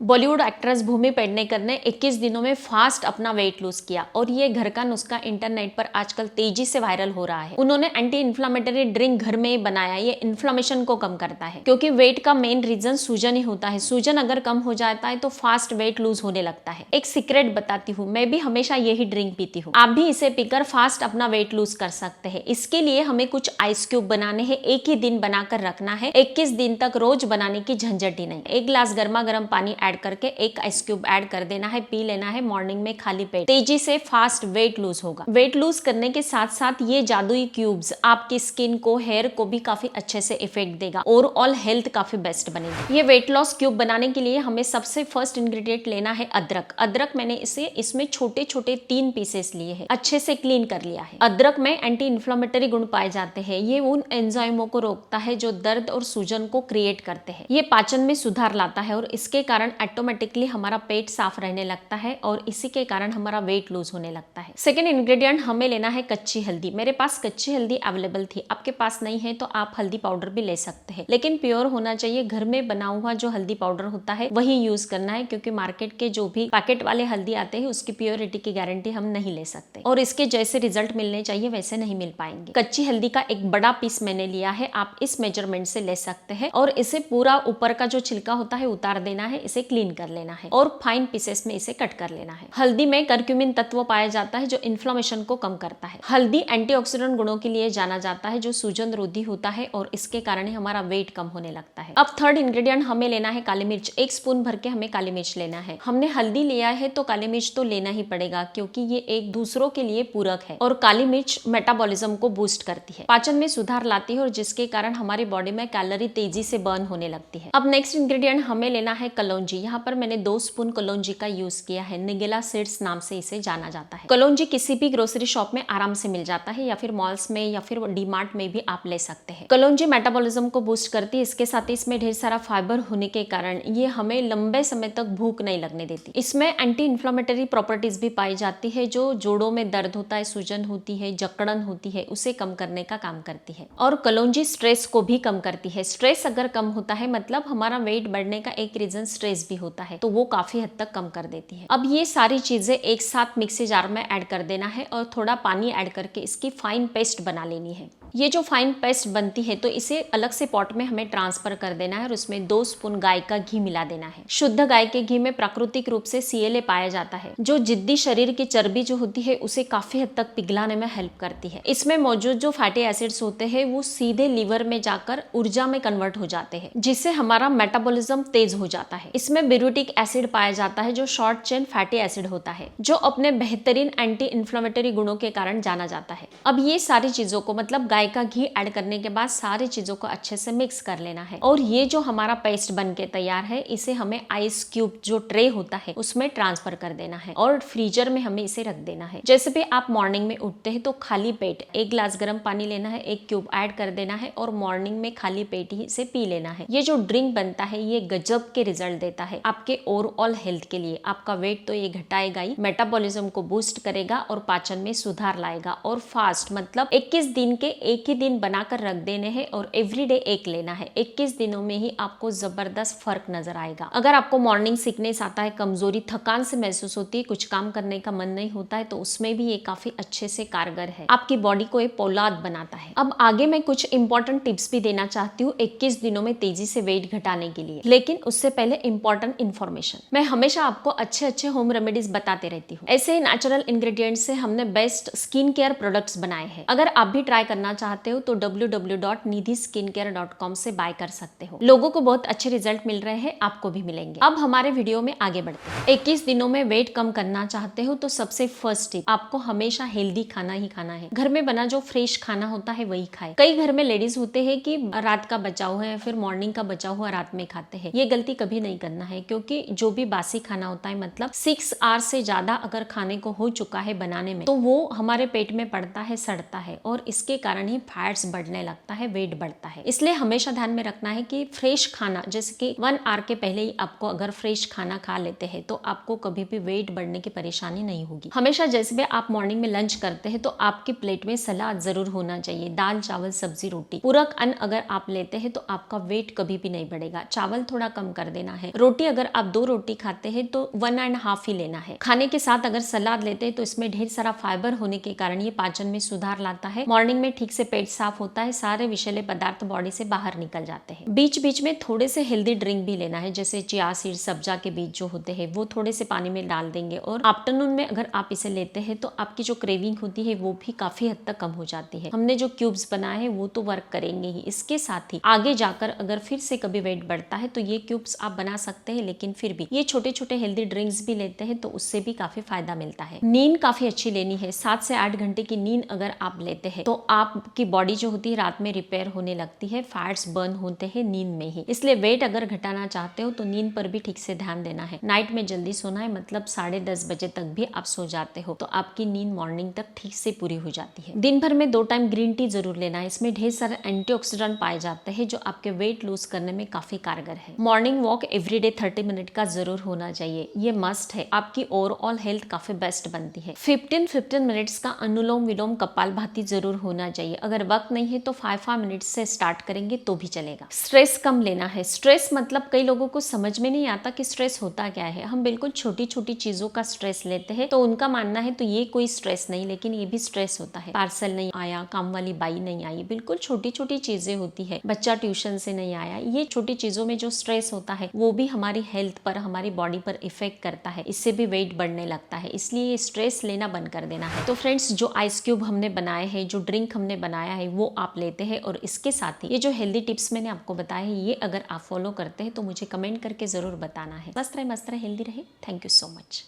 Bollywood actress भूमि पेडनेकर ने 21 दिनों में फास्ट अपना वेट लूज किया और ये घर का नुस्खा इंटरनेट पर आजकल तेजी से वायरल हो रहा है। उन्होंने एंटी इन्फ्लामेटरी ड्रिंक घर में ही बनाया। ये इन्फ्लामेशन को कम करता है क्योंकि वेट का मेन रीजन सूजन ही होता है। सूजन अगर कम हो जाता है तो फास्ट वेट लूज होने लगता है। एक सीक्रेट बताती हूँ, मैं भी हमेशा यही ड्रिंक पीती हूँ। आप भी इसे पीकर फास्ट अपना वेट लूज कर सकते हैं। इसके लिए हमें कुछ आइस क्यूब बनाने हैं, एक ही दिन बनाकर रखना है। 21 दिन तक रोज बनाने की झंझट ही नहीं। एक गिलास गर्मा गर्म पानी ऐड करके एक आइस क्यूब ऐड कर देना है, पी लेना है मॉर्निंग में खाली पेट। तेजी से फास्ट वेट लूज होगा। वेट लूज करने के साथ साथ ये जादुई क्यूब्स आपकी स्किन को, हेयर को भी काफी अच्छे से इफेक्ट देगा। ओवरऑल हेल्थ काफी बेस्ट बनेगी। ये वेट लॉस क्यूब बनाने के लिए हमें सबसे फर्स्ट इंग्रेडिएंट लेना है अदरक। अदरक मैंने इसमें छोटे छोटे 3 पीसेस लिए हैं, अच्छे से क्लीन कर लिया है। अदरक में एंटी इन्फ्लामेटरी गुण पाए जाते हैं। ये उन एंजाइमों को रोकता है जो दर्द और सूजन को क्रिएट करते हैं। ये पाचन में सुधार लाता है और इसके कारण ऑटोमेटिकली हमारा पेट साफ रहने लगता है और इसी के कारण हमारा वेट लूज होने लगता है। सेकेंड इंग्रेडिएंट हमें लेना है कच्ची हल्दी। मेरे पास कच्ची हल्दी अवेलेबल थी, आपके पास नहीं है तो आप हल्दी पाउडर भी ले सकते हैं, लेकिन प्योर होना चाहिए। घर में बना हुआ जो हल्दी पाउडर होता है वही यूज करना है, क्योंकि मार्केट के जो भी पैकेट वाले हल्दी आते हैं उसकी प्योरिटी की गारंटी हम नहीं ले सकते और इसके जैसे रिजल्ट मिलने चाहिए वैसे नहीं मिल पाएंगे। कच्ची हल्दी का एक बड़ा पीस मैंने लिया है, आप इस मेजरमेंट से ले सकते हैं और इसे पूरा ऊपर का जो छिलका होता है उतार देना है, इसे क्लीन कर लेना है और फाइन पीसेस में इसे कट कर लेना है। हल्दी में करक्यूमिन तत्व पाया जाता है जो इन्फ्लेमेशन को कम करता है। हल्दी एंटीऑक्सीडेंट गुणों के लिए जाना जाता है जो सूजन रोधी होता है और इसके कारण ही हमारा वेट कम होने लगता है। अब थर्ड इंग्रेडिएंट हमें लेना है काली मिर्च। 1 स्पून भर के हमें काली मिर्च लेना है। हमने हल्दी लिया है तो काली मिर्च तो लेना ही पड़ेगा क्योंकि ये एक दूसरों के लिए पूरक है और काली मिर्च मेटाबॉलिज्म को बूस्ट करती है, पाचन में सुधार लाती है और जिसके कारण हमारी बॉडी में कैलोरी तेजी से बर्न होने लगती है। अब नेक्स्ट इंग्रेडिएंट हमें लेना है कलौंजी। यहाँ पर मैंने 2 स्पून कलौंजी का यूज किया है। निगेला सीड्स नाम से इसे जाना जाता है। कलौंजी किसी भी ग्रोसरी शॉप में आराम से मिल जाता है या फिर मॉल्स में या फिर डीमार्ट में भी आप ले सकते हैं। कलौंजी मेटाबॉलिज्म को बूस्ट करती है, इसके साथ ही इसमें ढेर सारा फाइबर होने के कारण ये हमें लंबे समय तक भूख नहीं लगने देती। इसमें एंटी इन्फ्लामेटरी प्रॉपर्टीज भी पाई जाती है जो जोड़ों में दर्द होता है, सूजन होती है, जकड़न होती है, उसे कम करने का काम करती है। और कलौंजी स्ट्रेस को भी कम करती है। स्ट्रेस अगर कम होता है मतलब हमारा वेट बढ़ने का एक रीजन स्ट्रेस भी होता है, तो वो काफी हद तक कम कर देती है। अब ये सारी चीजें एक साथ मिक्सी जार में ऐड कर देना है और थोड़ा पानी ऐड करके इसकी फाइन पेस्ट बना लेनी है। ये जो फाइन पेस्ट बनती है तो इसे अलग से पॉट में हमें ट्रांसफर कर देना है और उसमें 2 स्पून गाय का घी मिला देना है। शुद्ध गाय के घी में प्राकृतिक रूप से CLA पाया जाता है जो जिद्दी शरीर की चर्बी जो होती है उसे काफी हद तक पिघलाने में हेल्प करती है। इसमें मौजूद जो फैटी एसिड्स होते हैं वो सीधे लीवर में जाकर ऊर्जा में कन्वर्ट हो जाते हैं, जिससे हमारा मेटाबॉलिज्म तेज हो जाता है। इसमें ब्यूटिक एसिड पाया जाता है जो शॉर्ट चेन फैटी एसिड होता है, जो अपने बेहतरीन एंटी इन्फ्लेमेटरी गुणों के कारण जाना जाता है। अब ये सारी चीजों को मतलब गाय का घी ऐड करने के बाद सारी चीजों को अच्छे से मिक्स कर लेना है और ये जो हमारा पेस्ट बन के तैयार है इसे हमें आइस क्यूब जो ट्रे होता है उसमें ट्रांसफर कर देना है और फ्रीजर में हमें इसे रख देना है। जैसे भी आप मॉर्निंग में उठते हैं तो खाली पेट 1 गिलास गर्म पानी लेना है, 1 क्यूब ऐड कर देना है और मॉर्निंग में खाली पेट ही इसे पी लेना है। ये जो ड्रिंक बनता है ये गजब के रिजल्ट देता है आपके ओवरऑल हेल्थ के लिए। आपका वेट तो ये घटाएगा ही, मेटाबॉलिज्म को बूस्ट करेगा और पाचन में सुधार लाएगा। और फास्ट मतलब 21 दिन के एक ही दिन बनाकर रख देने हैं और एवरीडे एक लेना है। 21 दिनों में ही आपको जबरदस्त फर्क नजर आएगा। अगर आपको मॉर्निंग सिकनेस आता है, कमजोरी, थकान से महसूस होती है, कुछ काम करने का मन नहीं होता है, तो उसमें भी ये काफी अच्छे से कारगर है। आपकी बॉडी को एक पौलाद बनाता है। अब आगे मैं कुछ इंपॉर्टेंट टिप्स भी देना चाहती हूँ 21 दिनों में तेजी से वेट घटाने के लिए, लेकिन उससे पहले इंपॉर्टेंट इन्फॉर्मेशन। मैं हमेशा आपको अच्छे होम रेमेडीज बताते रहती हूँ। ऐसे ही नेचुरल इंग्रेडिएंट्स से हमने बेस्ट स्किन केयर प्रोडक्ट्स बनाए हैं। अगर आप भी ट्राई करना चाहते हो तो www.nidhiskincare.com से बाय कर सकते हो। लोगों को बहुत अच्छे रिजल्ट मिल रहे हैं, आपको भी मिलेंगे। अब हमारे वीडियो में आगे बढ़ते हैं। 21 दिनों में वेट कम करना चाहते हो तो सबसे फर्स्ट टिप, आपको हमेशा हेल्दी खाना ही खाना है। घर में बना जो फ्रेश खाना होता है वही खाए। कई घर में लेडीज होते हैं कि रात का बचा हुआ है फिर मॉर्निंग का बचा हुआ रात में खाते हैं। ये गलती कभी नहीं करना है क्योंकि जो भी बासी खाना होता है मतलब 6 आवर्स से ज्यादा अगर खाने को हो चुका है बनाने में तो वो हमारे पेट में पड़ता है, सड़ता है और इसके कारण नहीं फैट्स बढ़ने लगता है, वेट बढ़ता है। इसलिए हमेशा ध्यान में रखना है कि फ्रेश खाना, जैसे कि 1 आवर के पहले ही आपको अगर फ्रेश खाना खा लेते हैं तो आपको कभी भी वेट बढ़ने की परेशानी नहीं होगी। हमेशा जैसे भी आप मॉर्निंग में लंच करते हैं तो आपकी प्लेट में सलाद जरूर होना चाहिए, दाल चावल सब्जी रोटी। पूरक अन्न अगर आप लेते हैं तो आपका वेट कभी भी नहीं बढ़ेगा। चावल थोड़ा कम कर देना है। रोटी अगर आप 2 रोटी खाते हैं तो 1.5 ही लेना है। खाने के साथ अगर सलाद लेते हैं तो इसमें ढेर सारा फाइबर होने के कारण ये पाचन में सुधार लाता है। मॉर्निंग में ठीक से पेट साफ होता है, सारे विषैले पदार्थ बॉडी से बाहर निकल जाते हैं। बीच बीच में थोड़े से हेल्दी ड्रिंक भी लेना है, जैसे चिया सीड, सब्जा के बीज जो होते हैं वो थोड़े से पानी में डाल देंगे और आफ्टरनून में अगर आप इसे लेते हैं तो आपकी जो क्रेविंग होती है वो भी काफी हद तक कम हो जाती है। हमने जो क्यूब्स बनाए हैं वो तो वर्क करेंगे ही, इसके साथ ही आगे जाकर अगर फिर से कभी वेट बढ़ता है तो ये क्यूब्स आप बना सकते हैं, लेकिन फिर भी ये छोटे छोटे हेल्दी ड्रिंक्स भी लेते हैं तो उससे भी काफी फायदा मिलता है। नींद काफी अच्छी लेनी है। 7 से 8 घंटे की नींद अगर आप लेते हैं तो आपकी बॉडी जो होती है रात में रिपेयर होने लगती है, फैट्स बर्न होते हैं नींद में ही। इसलिए वेट अगर घटाना चाहते हो तो नींद पर भी ठीक से ध्यान देना है। नाइट में जल्दी सोना है, मतलब 10:30 बजे तक भी आप सो जाते हो तो आपकी नींद मॉर्निंग तक ठीक से पूरी हो जाती है। दिन भर में 2 टाइम ग्रीन टी जरूर लेना है। इसमें ढेर सारे एंटीऑक्सीडेंट पाए जाते हैं जो आपके वेट लूज करने में काफी कारगर है। मॉर्निंग वॉक एवरीडे 30 मिनट का जरूर होना चाहिए, ये मस्ट है। आपकी ओवरऑल हेल्थ काफी बेस्ट बनती है। 15 मिनट्स का अनुलोम विलोम कपालभाति जरूर होना चाहिए। अगर वक्त नहीं है तो 5 मिनट से स्टार्ट करेंगे तो भी चलेगा। स्ट्रेस कम लेना है। स्ट्रेस मतलब कई लोगों को समझ में नहीं आता कि स्ट्रेस होता क्या है। हम बिल्कुल छोटी छोटी चीजों का स्ट्रेस लेते हैं तो उनका मानना है तो ये कोई स्ट्रेस नहीं, लेकिन ये भी स्ट्रेस होता है। पार्सल नहीं आया, काम वाली बाई नहीं आई, बिल्कुल छोटी छोटी चीजें होती है। बच्चा ट्यूशन से नहीं आया, ये छोटी चीजों में जो स्ट्रेस होता है वो भी हमारी हेल्थ पर, हमारी बॉडी पर इफेक्ट करता है। इससे भी वेट बढ़ने लगता है। इसलिए ये स्ट्रेस लेना बंद कर देना है। तो फ्रेंड्स, जो आइस क्यूब हमने बनाए हैं, जो ड्रिंक हमने बनाया है वो आप लेते हैं और इसके साथ ही ये जो हेल्दी टिप्स मैंने आपको बताए हैं ये अगर आप फॉलो करते हैं तो मुझे कमेंट करके जरूर बताना है। मस्त रहे, हेल्दी रहे। Thank you so much.